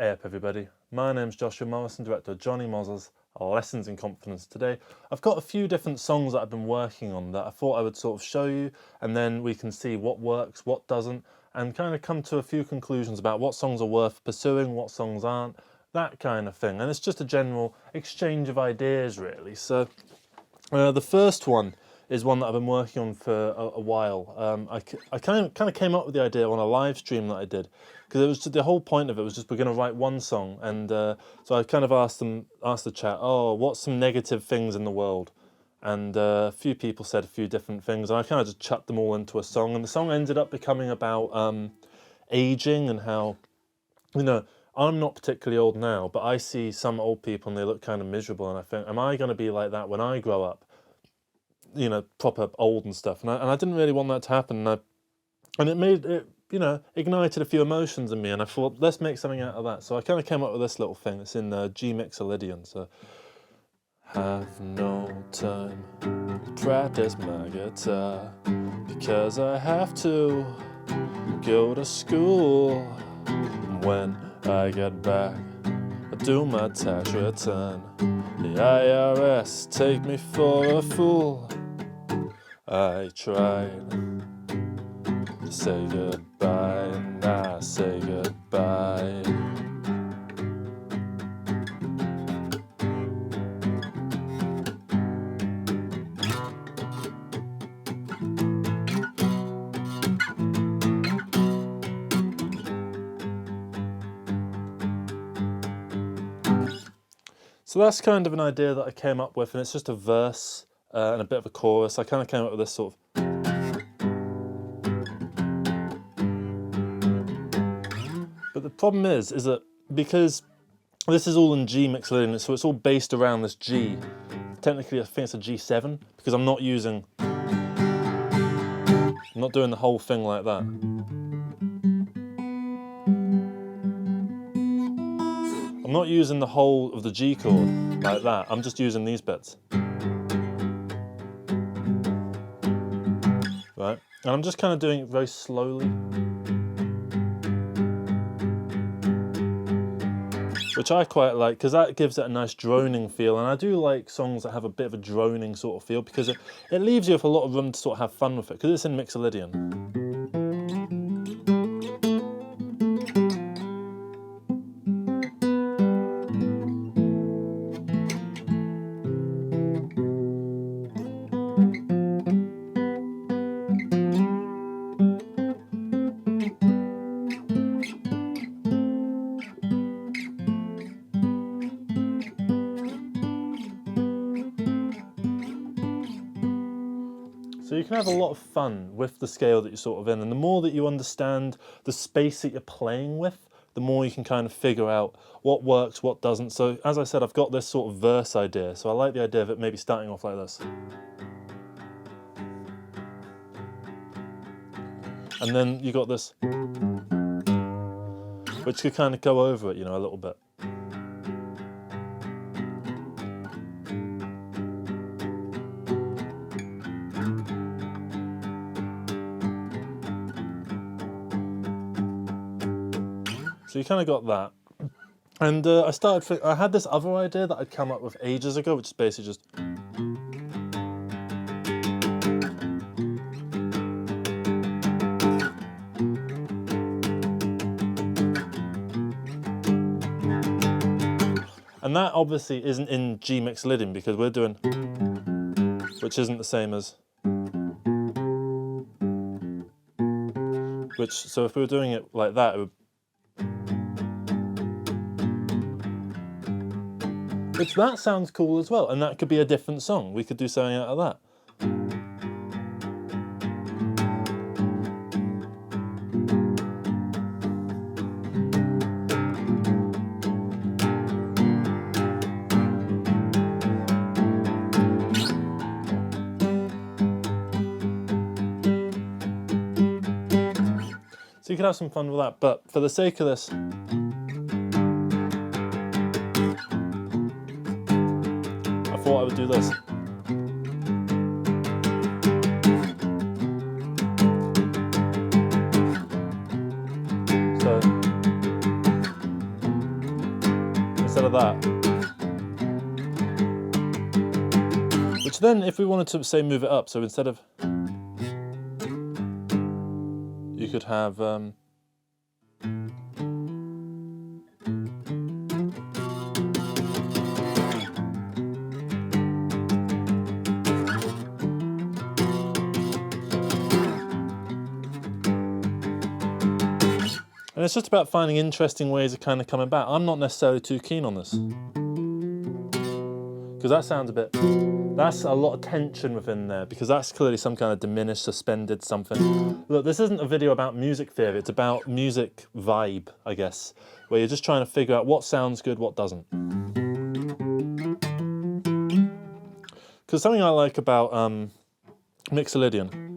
Hey up everybody, my name's Joshua Morrison, director of Johnny Moz's Lessons in Confidence. Today I've got a few different songs that I've been working on that I thought I would sort of show you, and then we can see what works, what doesn't, and kind of come to a few conclusions about what songs are worth pursuing, what songs aren't, that kind of thing. And it's just a general exchange of ideas really. So the first one is one that I've been working on for a while. I kind of came up with the idea on a live stream that I did, because it was just, the whole point of it was just we're going to write one song, and so I kind of asked the chat, oh, what's some negative things in the world? And a few people said a few different things, and I kind of just chucked them all into a song, and the song ended up becoming about aging and how, you know, I'm not particularly old now, but I see some old people and they look kind of miserable, and I think, am I going to be like that when I grow up? You know, proper old and stuff, and I didn't really want that to happen, and it made it, you know, ignited a few emotions in me, and I thought, let's make something out of that. So I kind of came up with this little thing. It's in G Mixolydian. So, have no time to practice my guitar because I have to go to school. When I get back, I do my tax return. The IRS take me for a fool. I tried to say goodbye, and I say goodbye. So that's kind of an idea that I came up with, and it's just a verse and a bit of a chorus. I kind of came up with this sort of. But the problem is that because this is all in G Mixolydian, so it's all based around this G. Technically, I think it's a G7, because I'm not doing the whole thing like that. I'm not using the whole of the G chord like that, I'm just using these bits. Right? And I'm just kind of doing it very slowly. Which I quite like, because that gives it a nice droning feel, and I do like songs that have a bit of a droning sort of feel, because it leaves you with a lot of room to sort of have fun with it, because it's in Mixolydian. So you can have a lot of fun with the scale that you're sort of in, and the more that you understand the space that you're playing with, the more you can kind of figure out what works, what doesn't. So as I said, I've got this sort of verse idea, so I like the idea of it maybe starting off like this. And then you got this, which could kind of go over it, you know, a little bit. So you kind of got that. And I had this other idea that I'd come up with ages ago, which is basically just. And that obviously isn't in G Mixolydian, because we're doing, which isn't the same as. So if we were doing it like that, it would. Which that sounds cool as well, and that could be a different song. We could do something out of that. So you could have some fun with that, but for the sake of this, I thought I would do this. So instead of that. Which then, if we wanted to, say, move it up, so instead of... you could have... and it's just about finding interesting ways of kind of coming back. I'm not necessarily too keen on this. Because that sounds a bit... that's a lot of tension within there, because that's clearly some kind of diminished, suspended something. Look, this isn't a video about music theory, it's about music vibe, I guess, where you're just trying to figure out what sounds good, what doesn't. Because something I like about Mixolydian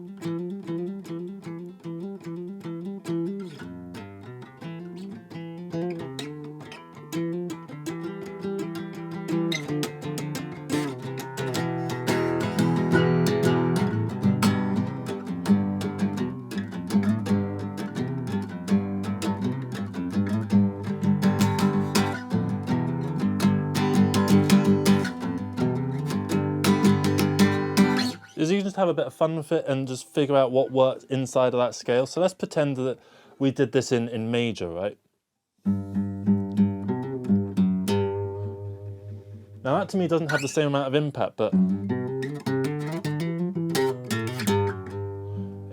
is you can just have a bit of fun with it and just figure out what works inside of that scale. So let's pretend that we did this in major, right? Now that to me doesn't have the same amount of impact, but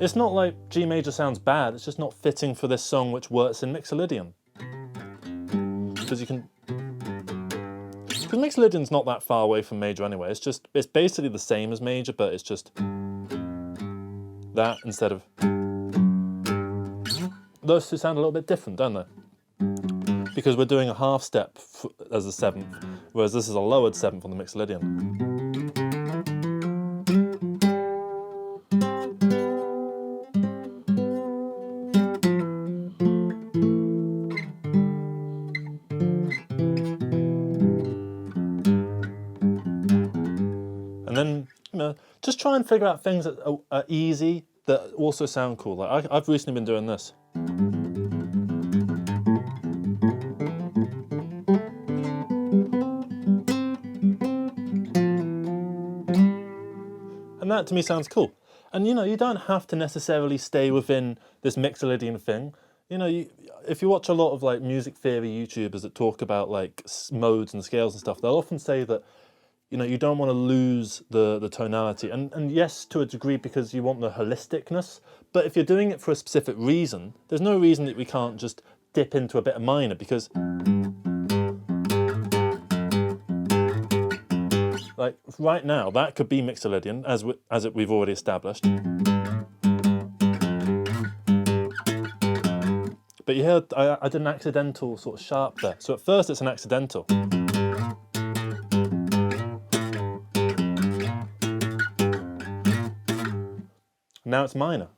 it's not like G major sounds bad, it's just not fitting for this song which works in Mixolydian. Because you can... because Mixolydian's not that far away from major anyway, it's basically the same as major, but it's just that instead of... those two sound a little bit different, don't they? Because we're doing a half step as a seventh, whereas this is a lowered seventh on the Mixolydian. And then, you know, just try and figure out things that are easy that also sound cool. Like I've recently been doing this. And that to me sounds cool. And you know, you don't have to necessarily stay within this Mixolydian thing. You know, if you watch a lot of like music theory YouTubers that talk about like modes and scales and stuff, they'll often say that, you know, you don't want to lose the tonality. And yes, to a degree, because you want the holisticness. But if you're doing it for a specific reason, there's no reason that we can't just dip into a bit of minor, because like right now, that could be Mixolydian, as we've already established. But you heard I did an accidental sort of sharp there. So at first it's an accidental. Now it's minor.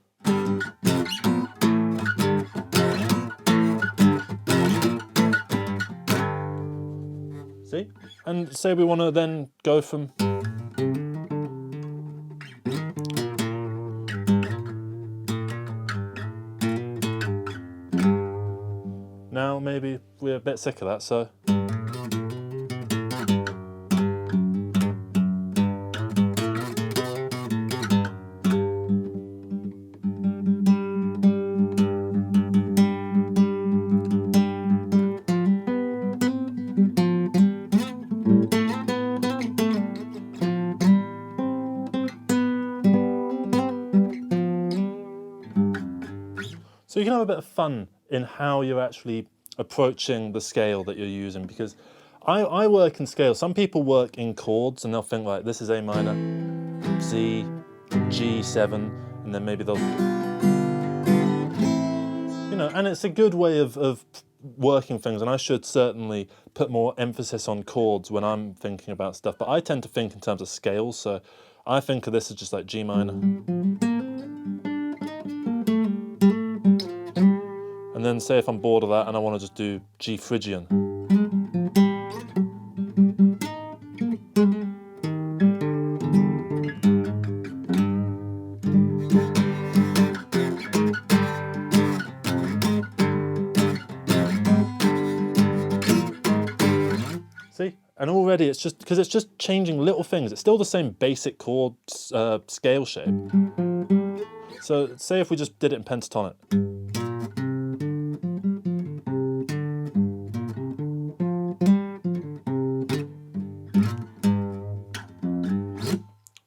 See? And say we want to then go from... now maybe we're a bit sick of that, so... so you can have a bit of fun in how you're actually approaching the scale that you're using, because I work in scale. Some people work in chords and they'll think like, this is A minor, C, G7, and then maybe they'll... you know, and it's a good way of working things, and I should certainly put more emphasis on chords when I'm thinking about stuff, but I tend to think in terms of scales, so I think of this as just like G minor. And then say if I'm bored of that and I want to just do G Phrygian. And already it's just, because it's just changing little things. It's still the same basic chord scale shape. So say if we just did it in pentatonic.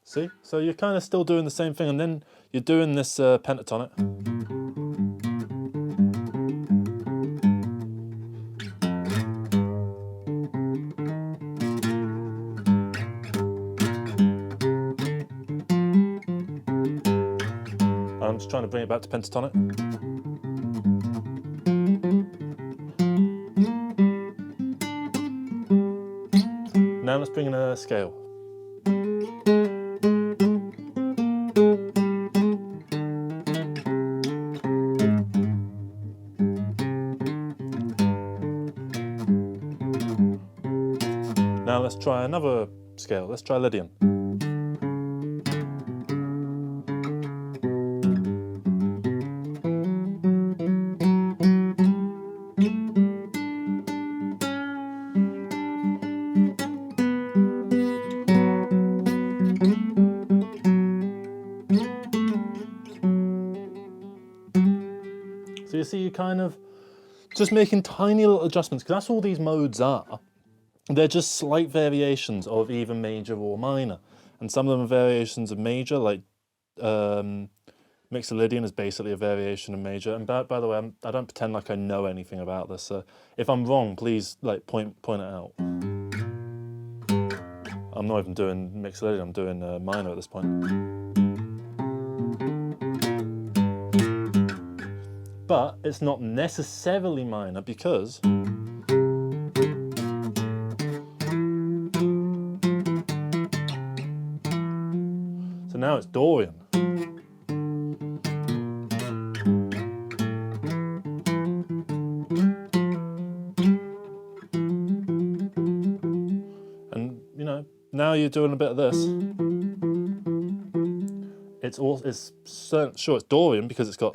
See? So you're kind of still doing the same thing, and then you're doing this pentatonic. I'm just trying to bring it back to pentatonic. Now let's bring in a scale. Now let's try another scale. Let's try Lydian. So you see, you kind of just making tiny little adjustments, because that's all these modes are. They're just slight variations of either major or minor. And some of them are variations of major, like Mixolydian is basically a variation of major. And by the way, I don't pretend like I know anything about this. So if I'm wrong, please like point it out. I'm not even doing Mixolydian, I'm doing minor at this point. But it's not necessarily minor, because so now it's Dorian. And you know, now you're doing a bit of this. Sure, it's Dorian because it's got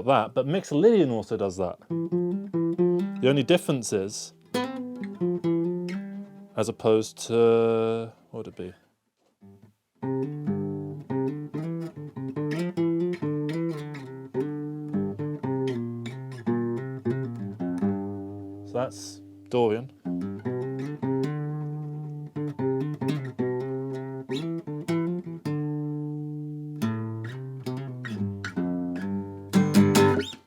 that, but Mixolydian also does that. The only difference is, as opposed to, what would it be? So that's Dorian.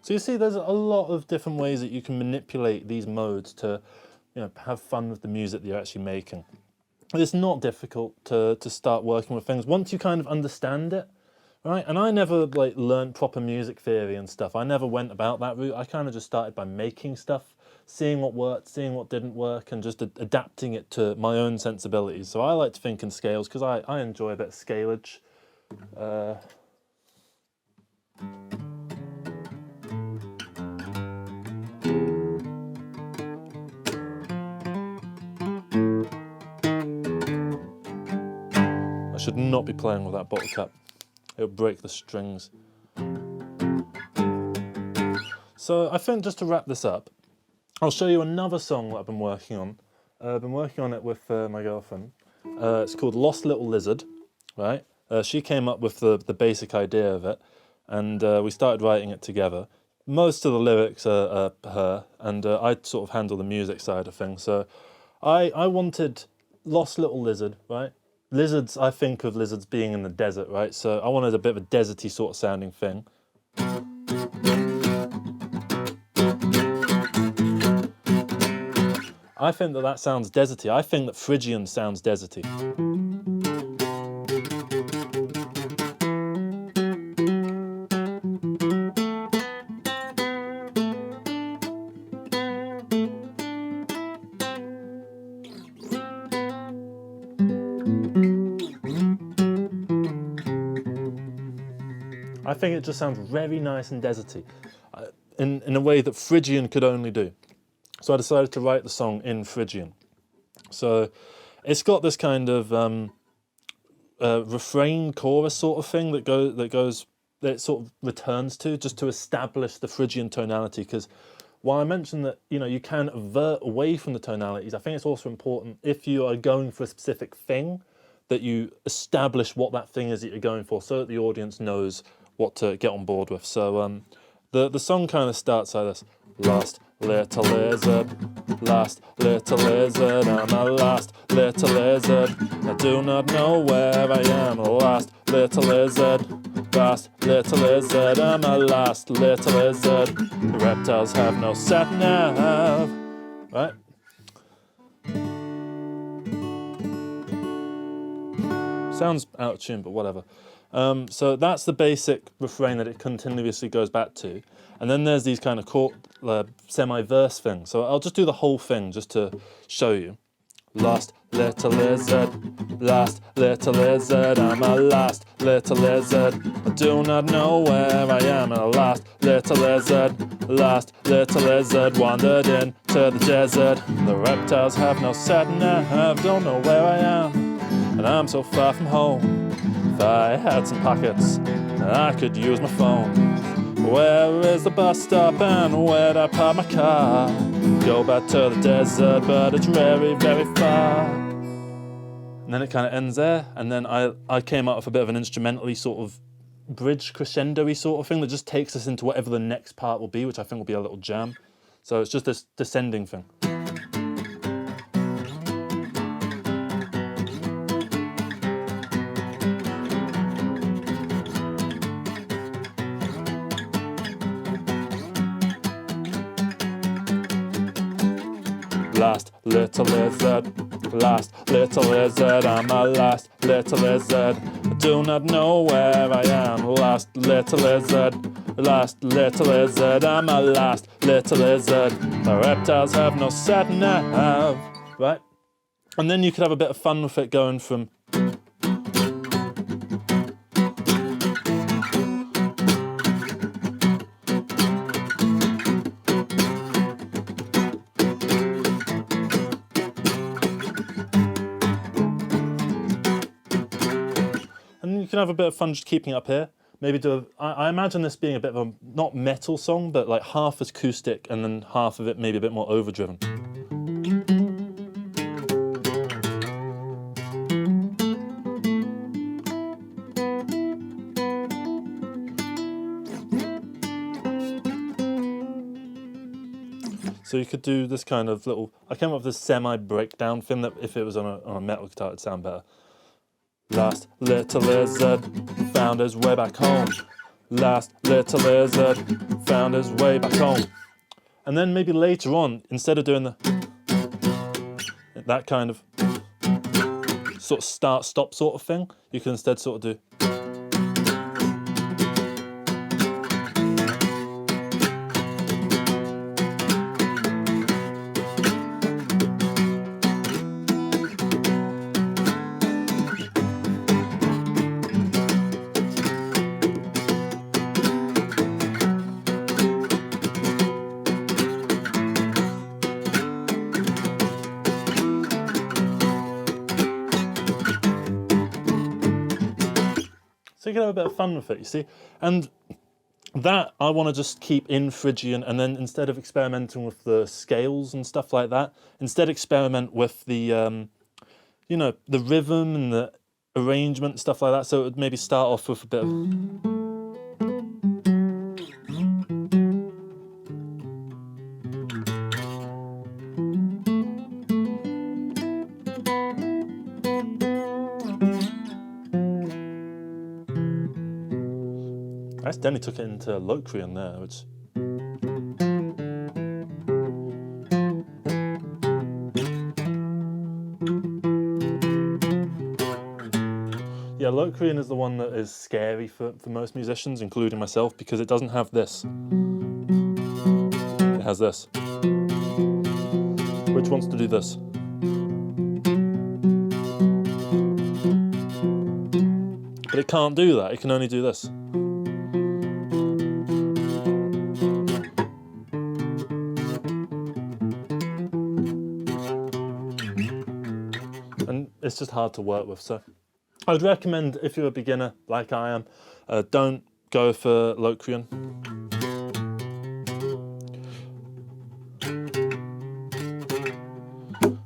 So you see, there's a lot of different ways that you can manipulate these modes to, you know, have fun with the music that you're actually making. It's not difficult to start working with things once you kind of understand it, right? And I never like learned proper music theory and stuff. I never went about that route. I kind of just started by making stuff, seeing what worked, seeing what didn't work, and just adapting it to my own sensibilities. So I like to think in scales because I enjoy a bit of scalage. I should not be playing with that bottle cap. It'll break the strings. So I think just to wrap this up, I'll show you another song that I've been working on. I've been working on it with my girlfriend. It's called Lost Little Lizard, right? She came up with the basic idea of it, and we started writing it together. Most of the lyrics are her, and I sort of handle the music side of things. So I wanted Lost Little Lizard, right? Lizards, I think of lizards being in the desert, right? So I wanted a bit of a deserty sort of sounding thing. I think that sounds deserty. I think that Phrygian sounds deserty. I think it just sounds very nice and deserty, in a way that Phrygian could only do. So I decided to write the song in Phrygian. So it's got this kind of refrain chorus sort of thing that it sort of returns to, just to establish the Phrygian tonality, because while I mentioned that, you know, you can avert away from the tonalities, I think it's also important if you are going for a specific thing that you establish what that thing is that you're going for so that the audience knows what to get on board with. So the song kind of starts like this. Last little lizard, last little lizard, I'm a last little lizard. I do not know where I am. Last little lizard, last little lizard, I'm a last little lizard. The reptiles have no sat nav. Right? Sounds out of tune, but whatever. So that's the basic refrain that it continuously goes back to. And then there's these kind of semi-verse things. So I'll just do the whole thing just to show you. Last little lizard, last little lizard, I'm a last little lizard. I do not know where I am. A last little lizard wandered into the desert. The reptiles have no sat nav, don't know where I am. And I'm so far from home. If I had some pockets, I could use my phone. Where is the bus stop and where'd I park my car? Go back to the desert, but it's very, very far. And then it kind of ends there, and then I came up with a bit of an instrumentally sort of bridge crescendo-y sort of thing that just takes us into whatever the next part will be, which I think will be a little jam. So it's just this descending thing. Last little lizard, I'm a last little lizard. I do not know where I am. Last little lizard, I'm a last little lizard. The reptiles have no sat nav. Right? And then you could have a bit of fun with it going from you can have a bit of fun just keeping it up here. Maybe I imagine this being a bit of a, not metal song, but like half acoustic and then half of it maybe a bit more overdriven. So you could do this kind of little, I came up with this semi-breakdown thing that if it was on a metal guitar it'd sound better. Last little lizard found his way back home. Last little lizard found his way back home. And then maybe later on, instead of doing that kind of sort of start-stop sort of thing, you can instead sort of do. So you can have a bit of fun with it, you see? And that I want to just keep in Phrygian, and then instead of experimenting with the scales and stuff like that, instead experiment with the, you know, the rhythm and the arrangement and stuff like that. So it would maybe start off with a bit of... I accidentally took it into Locrian there, which... Yeah, Locrian is the one that is scary for most musicians, including myself, because it doesn't have this. It has this. Which wants to do this? But it can't do that, it can only do this. And it's just hard to work with, so I would recommend, if you're a beginner like I am, don't go for Locrian.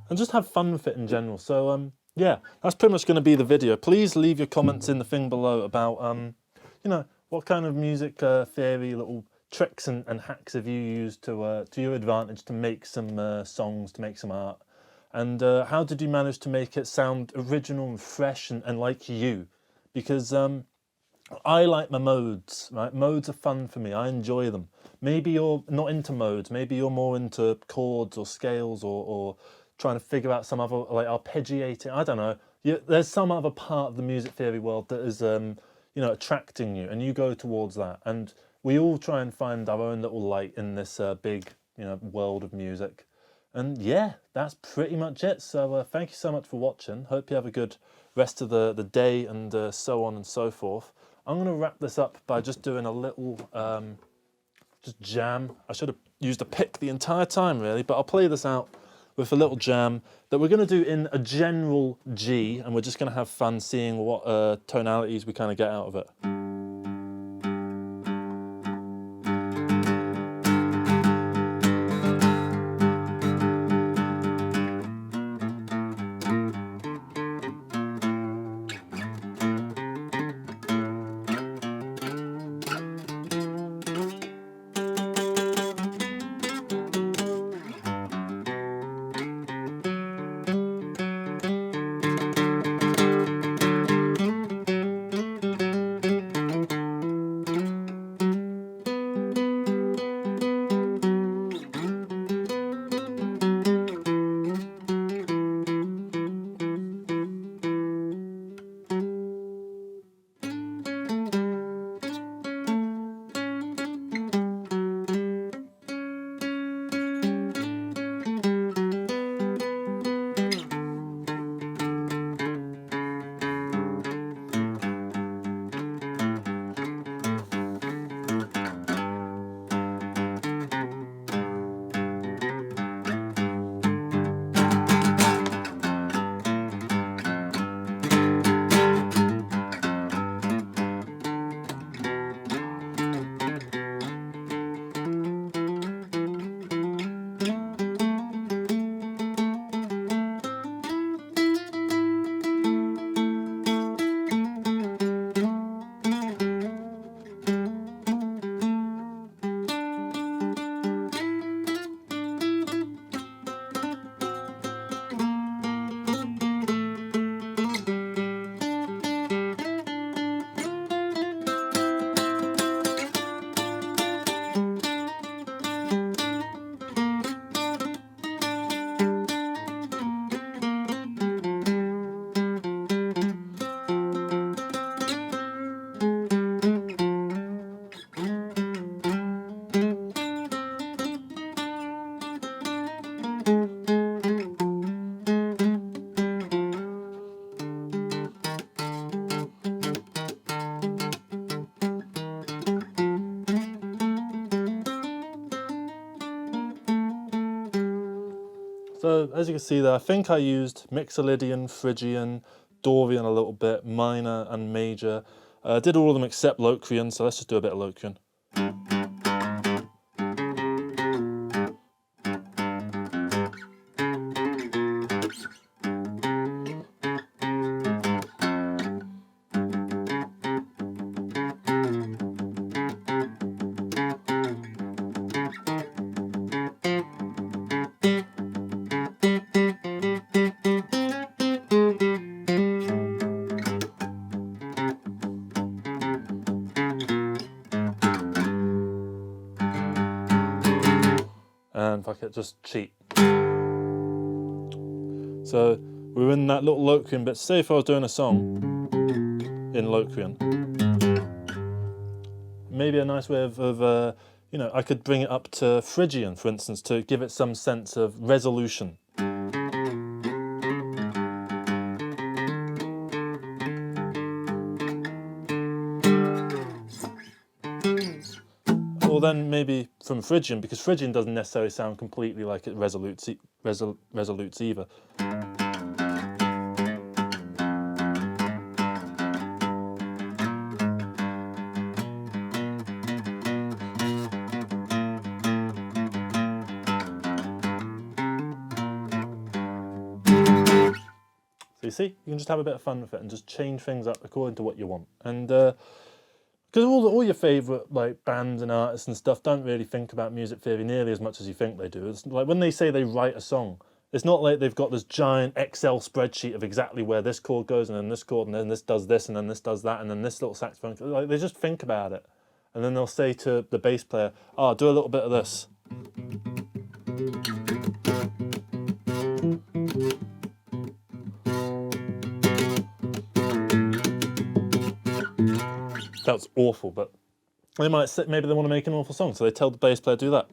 and just have fun with it in general. So yeah, that's pretty much going to be the video. Please leave your comments in the thing below about you know, what kind of music theory little tricks and hacks have you used to your advantage to make some songs, to make some art, and how did you manage to make it sound original and fresh and like you? Because I like my modes, right? Modes are fun for me. I enjoy them. Maybe you're not into modes. Maybe you're more into chords or scales or trying to figure out some other, like arpeggiating. I don't know. There's some other part of the music theory world that is, you know, attracting you, and you go towards that. And we all try and find our own little light in this big, you know, world of music. And yeah, that's pretty much it. So thank you so much for watching. Hope you have a good rest of the day and so on and so forth. I'm going to wrap this up by just doing a little just jam. I should have used a pick the entire time really, but I'll play this out with a little jam that we're going to do in a general G, and we're just going to have fun seeing what tonalities we kind of get out of it. So as you can see there, I think I used Mixolydian, Phrygian, Dorian a little bit, minor and major. Did all of them except Locrian, so let's just do a bit of Locrian. And fuck it, just cheat. So we're in that little Locrian bit. Say if I was doing a song in Locrian, maybe a nice way of you know, I could bring it up to Phrygian, for instance, to give it some sense of resolution. Or then maybe from Phrygian, because Phrygian doesn't necessarily sound completely like it resolutes either. easy. See, you can just have a bit of fun with it and just change things up according to what you want. And because all your favourite like bands and artists and stuff don't really think about music theory nearly as much as you think they do. It's like when they say they write a song, it's not like they've got this giant Excel spreadsheet of exactly where this chord goes and then this chord and then this does this and then this does that and then this little saxophone. Like they just think about it, and then they'll say to the bass player, "Oh, do a little bit of this." That's awful, but they might say, maybe they want to make an awful song, so they tell the bass player to do that.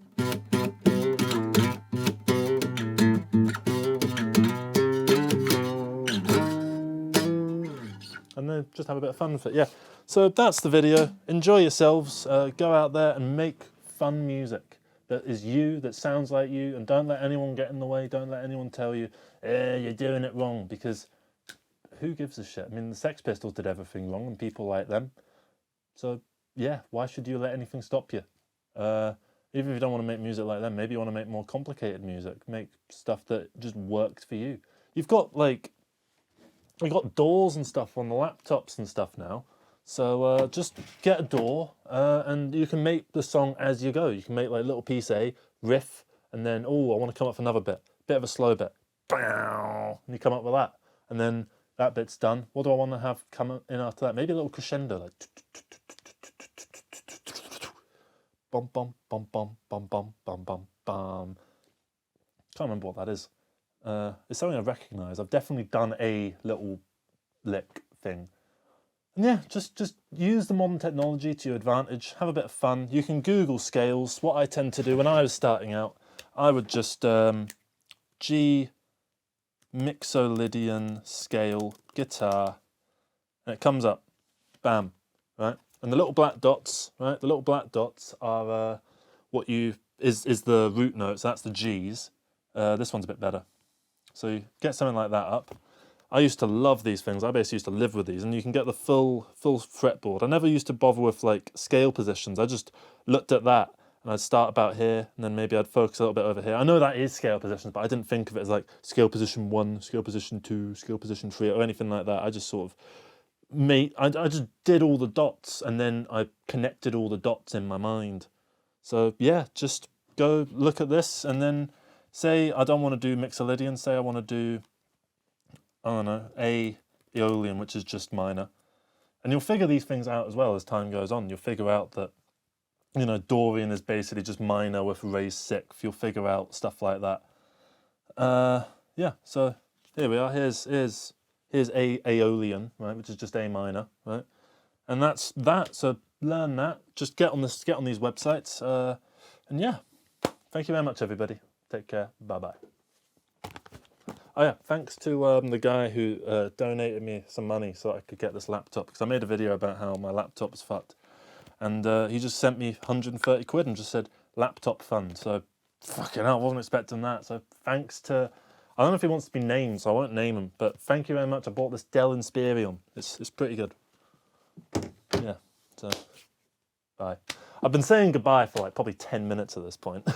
And then just have a bit of fun with it, yeah. So that's the video. Enjoy yourselves. Go out there and make fun music that is you, that sounds like you, and don't let anyone get in the way. Don't let anyone tell you, you're doing it wrong, because who gives a shit? I mean, the Sex Pistols did everything wrong, and people like them. So, yeah, why should you let anything stop you? Even if you don't want to make music like them, maybe you want to make more complicated music. Make stuff that just works for you. You've got, like, we've got doors and stuff on the laptops and stuff now. So just get a door and you can make the song as you go. You can make, like, little piece A, riff, and then, oh, I want to come up with another bit of a slow bit. And you come up with that. And then that bit's done. What do I want to have come in after that? Maybe a little crescendo, like bum bum bum bum bum bum bum bum bum. Can't remember what that is. It's something I recognise. I've definitely done a little lick thing. And yeah, just use the modern technology to your advantage. Have a bit of fun. You can Google scales. What I tend to do when I was starting out, I would just G Mixolydian scale guitar, and it comes up, bam, right? And the little black dots, right? The little black dots are what is the root notes. That's the G's. This one's a bit better. So you get something like that up. I used to love these things. I basically used to live with these, and you can get the full fretboard. I never used to bother with like scale positions. I just looked at that. And I'd start about here, and then maybe I'd focus a little bit over here. I know that is scale positions, but I didn't think of it as like scale position 1, scale position 2, scale position 3, or anything like that. I just sort of I just did all the dots, and then I connected all the dots in my mind. So yeah, just go look at this, and then say I don't want to do Mixolydian, say I want to do, I don't know, A Aeolian, which is just minor. And you'll figure these things out as well as time goes on. You'll figure out that, you know, Dorian is basically just minor with raised sixth. You'll figure out stuff like that. Yeah, so here we are. Here's A Aeolian, right, which is just A minor, right? And that's that. So learn that. Just get on these websites. And yeah, thank you very much, everybody. Take care. Bye-bye. Oh yeah, thanks to the guy who donated me some money so I could get this laptop, because I made a video about how my laptop was fucked. And he just sent me 130 quid and just said, laptop fund. So, fucking hell, I wasn't expecting that. So thanks to, I don't know if he wants to be named, so I won't name him, but thank you very much. I bought this Dell Inspiron. It's pretty good. Yeah, so, bye. I've been saying goodbye for like probably 10 minutes at this point.